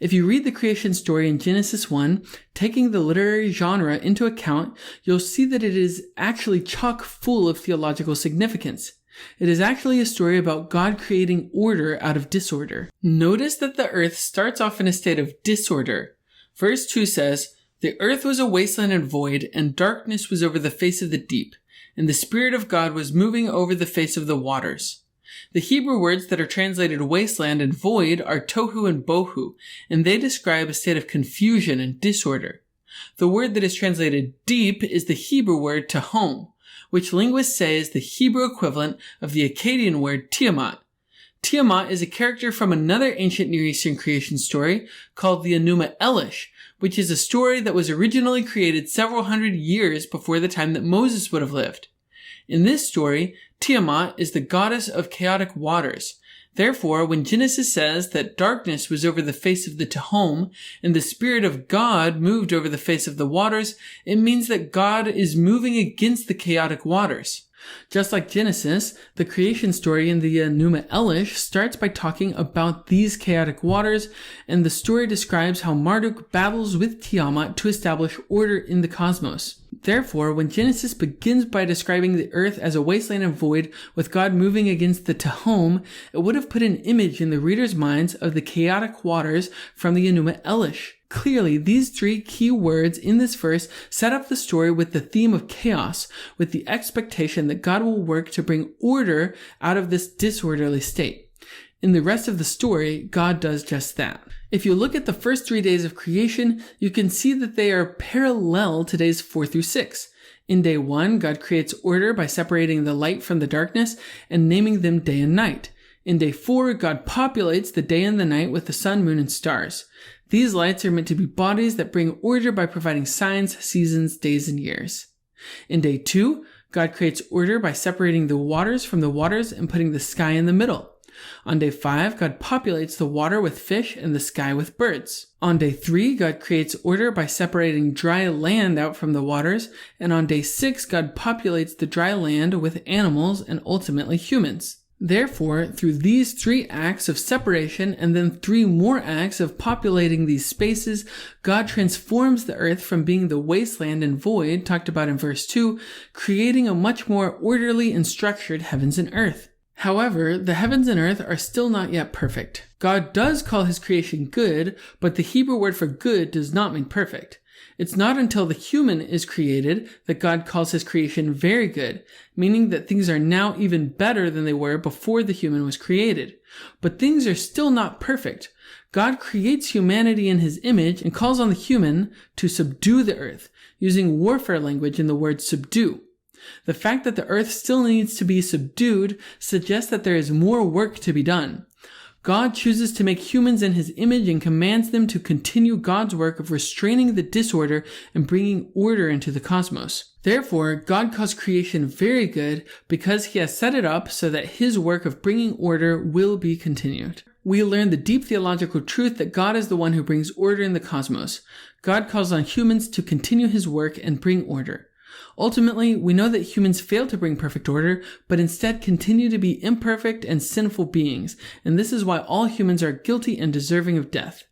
If you read the creation story in Genesis 1, taking the literary genre into account, you'll see that it is actually chock full of theological significance. It is actually a story about God creating order out of disorder. Notice that the earth starts off in a state of disorder. Verse 2 says, "The earth was a wasteland and void, and darkness was over the face of the deep, and the Spirit of God was moving over the face of the waters." The Hebrew words that are translated wasteland and void are tohu and bohu, and they describe a state of confusion and disorder. The word that is translated deep is the Hebrew word tahom, which linguists say is the Hebrew equivalent of the Akkadian word Tiamat. Tiamat is a character from another ancient Near Eastern creation story called the Enuma Elish, which is a story that was originally created several hundred years before the time that Moses would have lived. In this story, Tiamat is the goddess of chaotic waters. Therefore, when Genesis says that darkness was over the face of the Tehom and the Spirit of God moved over the face of the waters, it means that God is moving against the chaotic waters. Just like Genesis, the creation story in the Enuma Elish starts by talking about these chaotic waters, and the story describes how Marduk battles with Tiamat to establish order in the cosmos. Therefore, when Genesis begins by describing the earth as a wasteland and void with God moving against the Tehom, it would have put an image in the reader's minds of the chaotic waters from the Enuma Elish. Clearly, these three key words in this verse set up the story with the theme of chaos, with the expectation that God will work to bring order out of this disorderly state. In the rest of the story, God does just that. If you look at the first 3 days of creation, you can see that they are parallel to days 4 through 6. In day 1, God creates order by separating the light from the darkness and naming them day and night. In day 4, God populates the day and the night with the sun, moon, and stars. These lights are meant to be bodies that bring order by providing signs, seasons, days, and years. In day 2, God creates order by separating the waters from the waters and putting the sky in the middle. On day 5, God populates the water with fish and the sky with birds. On day 3, God creates order by separating dry land out from the waters. And on day 6, God populates the dry land with animals and ultimately humans. Therefore, through these 3 acts of separation and then 3 more acts of populating these spaces, God transforms the earth from being the wasteland and void talked about in verse 2, creating a much more orderly and structured heavens and earth. However, the heavens and earth are still not yet perfect. God does call his creation good, but the Hebrew word for good does not mean perfect. It's not until the human is created that God calls his creation very good, meaning that things are now even better than they were before the human was created. But things are still not perfect. God creates humanity in his image and calls on the human to subdue the earth, using warfare language in the word subdue. The fact that the earth still needs to be subdued suggests that there is more work to be done. God chooses to make humans in his image and commands them to continue God's work of restraining the disorder and bringing order into the cosmos. Therefore, God calls creation very good because he has set it up so that his work of bringing order will be continued. We learn the deep theological truth that God is the one who brings order in the cosmos. God calls on humans to continue his work and bring order. Ultimately, we know that humans fail to bring perfect order, but instead continue to be imperfect and sinful beings, and this is why all humans are guilty and deserving of death.